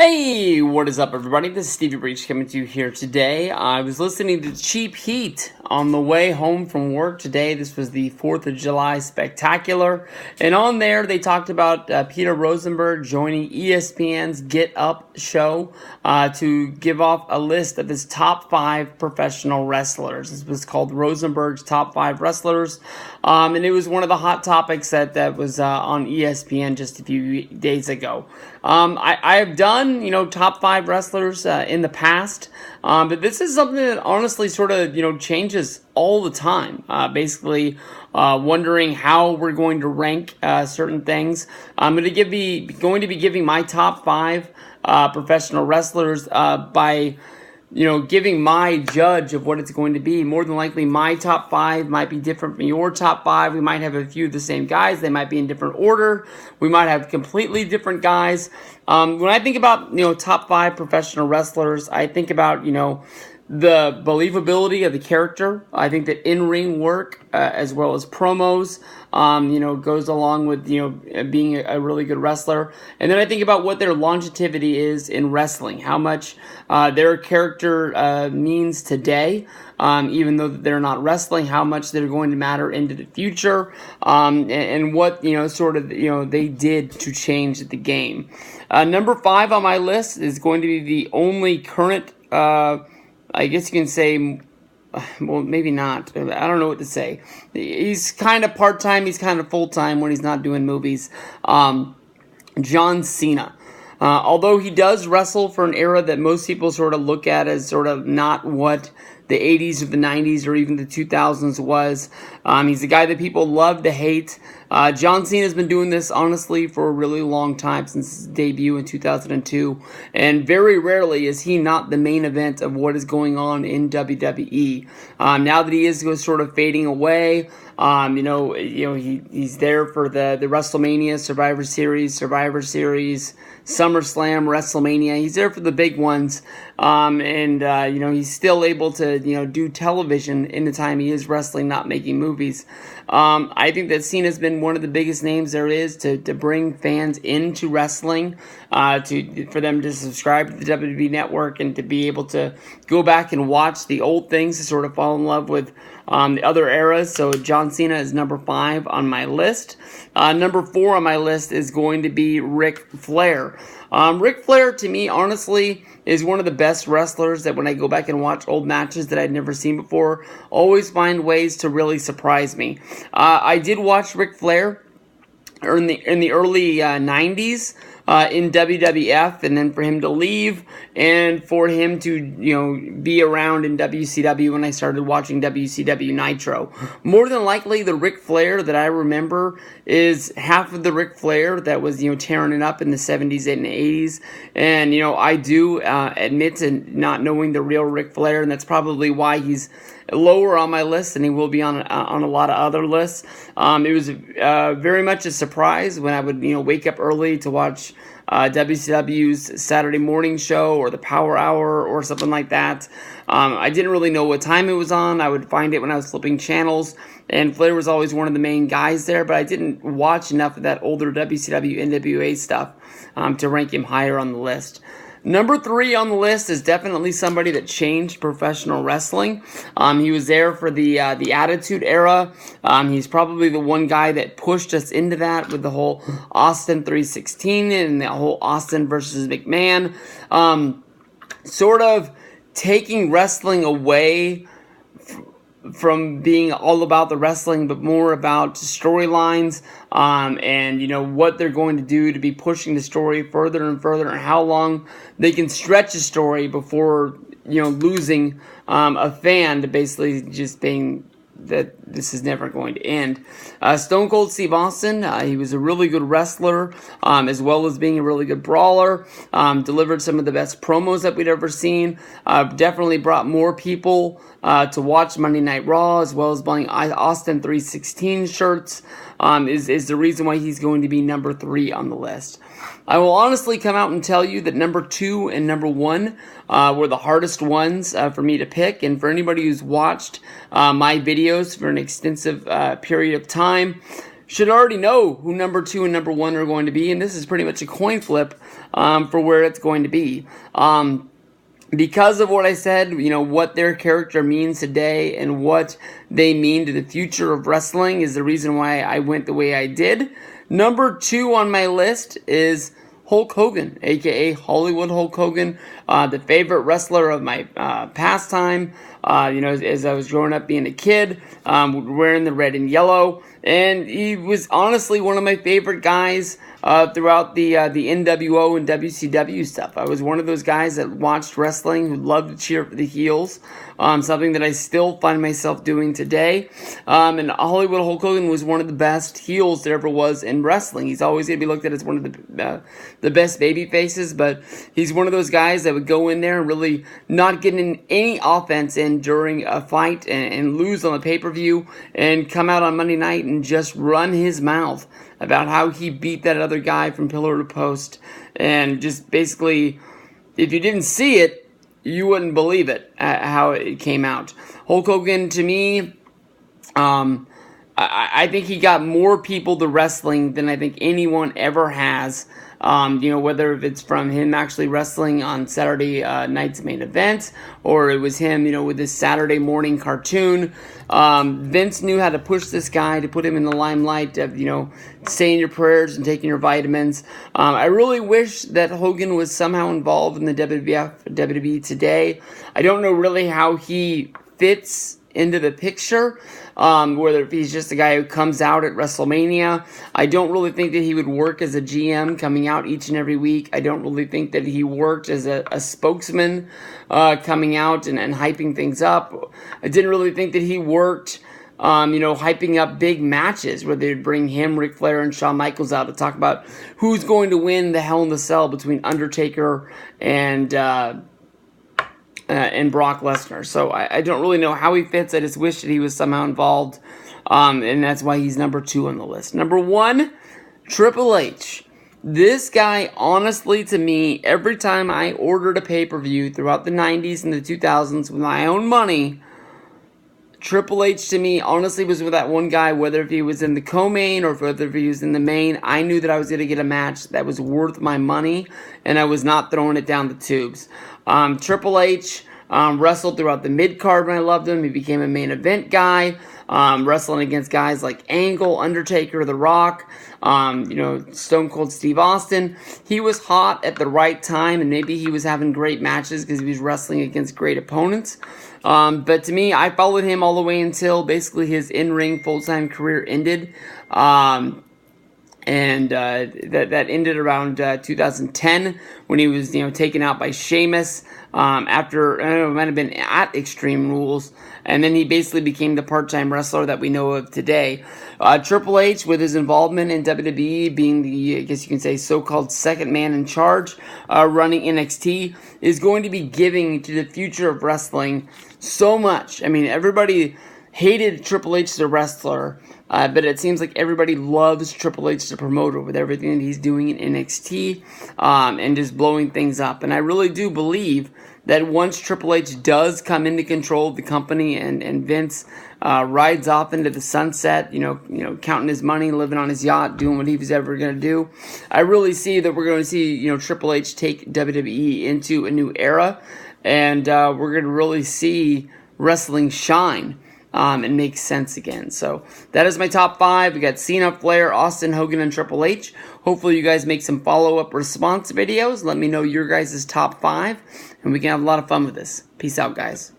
Hey, what is up, everybody? This is Steviebreech coming to you here today. I was listening to Cheap Heat on the way home from work today. This was the 4th of July Spectacular. And on there, they talked about Peter Rosenberg joining ESPN's Get Up show to give off a list of his top 5 professional wrestlers. This was called Rosenberg's Top 5 Wrestlers. And it was one of the hot topics that was on ESPN just a few days ago. I have done, top 5 wrestlers in the past, but this is something that honestly sort of, changes all the time. Basically, wondering how we're going to rank certain things. I'm going to be giving my top 5 professional wrestlers by giving my judge of what it's going to be. More than likely, my top 5 might be different from your top 5. We might have a few of the same guys. They might be in different order. We might have completely different guys. When I think about, top 5 professional wrestlers, I think about, the believability of the character. I think that in-ring work, as well as promos, goes along with, being a really good wrestler. And then I think about what their longevity is in wrestling, how much their character means today, even though they're not wrestling, how much they're going to matter into the future, and what, they did to change the game. Number 5 on my list is going to be the only current, I guess you can say, well, maybe not. I don't know what to say. He's kind of part-time. He's kind of full-time when he's not doing movies. John Cena. Although he does wrestle for an era that most people sort of look at as sort of not what the 80s or the 90s or even the 2000s was. He's a guy that people love to hate. John Cena's been doing this, honestly, for a really long time, since his debut in 2002. And very rarely is he not the main event of what is going on in WWE. Now that he is sort of fading away, he's there for the WrestleMania, Survivor Series, SummerSlam, WrestleMania. He's there for the big ones. He's still able to, do television in the time he is wrestling, not making movies. I think that Cena's been one of the biggest names there is to bring fans into wrestling, for them to subscribe to the WWE Network and to be able to go back and watch the old things, to sort of fall in love with the other eras. So John Cena is number 5 on my list. Number 4 on my list is going to be Ric Flair. Ric Flair, to me, honestly, is one of the best wrestlers that when I go back and watch old matches that I'd never seen before, always find ways to really surprise me. I did watch Ric Flair in the early 90s. In WWF, and then for him to leave, and for him to, be around in WCW when I started watching WCW Nitro. More than likely, the Ric Flair that I remember is half of the Ric Flair that was, tearing it up in the 70s and 80s. And, I do admit to not knowing the real Ric Flair, and that's probably why he's lower on my list than he will be on a lot of other lists. It was very much a surprise when I would wake up early to watch WCW's Saturday morning show or the Power Hour or something like that. I didn't really know what time it was on. I would find it when I was flipping channels, and Flair was always one of the main guys there, but I didn't watch enough of that older WCW NWA stuff to rank him higher on the list. Number 3 on the list is definitely somebody that changed professional wrestling. He was there for the Attitude Era. He's probably the one guy that pushed us into that with the whole Austin 316 and the whole Austin versus McMahon. Sort of taking wrestling away from being all about the wrestling, but more about storylines, and what they're going to do to be pushing the story further and further, and how long they can stretch a story before losing a fan to basically just being that this is never going to end. Stone Cold Steve Austin, he was a really good wrestler, as well as being a really good brawler, delivered some of the best promos that we'd ever seen, definitely brought more people to watch Monday Night Raw, as well as buying Austin 316 shirts, is the reason why he's going to be number 3 on the list. I will honestly come out and tell you that number 2 and number 1 were the hardest ones for me to pick. And for anybody who's watched my videos for an extensive period of time, should already know who number 2 and number 1 are going to be. And this is pretty much a coin flip for where it's going to be. Because of what I said, what their character means today and what they mean to the future of wrestling is the reason why I went the way I did. Number 2 on my list is Hulk Hogan, aka Hollywood Hulk Hogan, the favorite wrestler of my pastime. As I was growing up being a kid, wearing the red and yellow, and he was honestly one of my favorite guys throughout the NWO and WCW stuff. I was one of those guys that watched wrestling, who loved to cheer for the heels, something that I still find myself doing today. And Hollywood Hulk Hogan was one of the best heels there ever was in wrestling. He's always going to be looked at as one of the best baby faces, but he's one of those guys that would go in there and really not get in any offense in during a fight and lose on the pay-per-view and come out on Monday night and just run his mouth about how he beat that other guy from pillar to post, and just basically, if you didn't see it, you wouldn't believe it, how it came out. Hulk Hogan, to me, I think he got more people to wrestling than I think anyone ever has. Whether it's from him actually wrestling on Saturday night's main event, or it was him, with this Saturday morning cartoon. Vince knew how to push this guy to put him in the limelight of, saying your prayers and taking your vitamins. I really wish that Hogan was somehow involved in the WWE today. I don't know really how he fits into the picture, whether if he's just a guy who comes out at WrestleMania. I don't really think that he would work as a GM coming out each and every week. I don't really think that he worked as a spokesman coming out and hyping things up. I didn't really think that he worked hyping up big matches where they'd bring him, Ric Flair, and Shawn Michaels out to talk about who's going to win the Hell in the Cell between Undertaker and Brock Lesnar. So I don't really know how he fits. I just wish that he was somehow involved. And that's why he's number 2 on the list. Number 1, Triple H. This guy, honestly, to me, every time I ordered a pay-per-view throughout the 90s and the 2000s with my own money, Triple H, to me, honestly, was with that one guy, whether if he was in the co-main or whether if he was in the main. I knew that I was going to get a match that was worth my money, and I was not throwing it down the tubes. Triple H wrestled throughout the mid-card when I loved him. He became a main event guy, wrestling against guys like Angle, Undertaker, The Rock, Stone Cold Steve Austin. He was hot at the right time, and maybe he was having great matches because he was wrestling against great opponents. But to me, I followed him all the way until basically his in-ring full-time career ended. That ended around 2010 when he was, taken out by Sheamus after, it might have been at Extreme Rules, and then he basically became the part-time wrestler that we know of today. Triple H, with his involvement in WWE, being the, I guess you can say, so-called second man in charge, running NXT, is going to be giving to the future of wrestling so much. I mean, everybody hated Triple H as a wrestler, but it seems like everybody loves Triple H the promoter with everything that he's doing in NXT and just blowing things up. And I really do believe that once Triple H does come into control of the company and Vince rides off into the sunset, counting his money, living on his yacht, doing what he was ever going to do, I really see that we're going to see, Triple H take WWE into a new era, and we're going to really see wrestling shine. And makes sense again. So that is my top 5. We got Cena, Flair, Austin, Hogan, and Triple H. Hopefully you guys make some follow-up response videos. Let me know your guys' top 5, and we can have a lot of fun with this. Peace out, guys.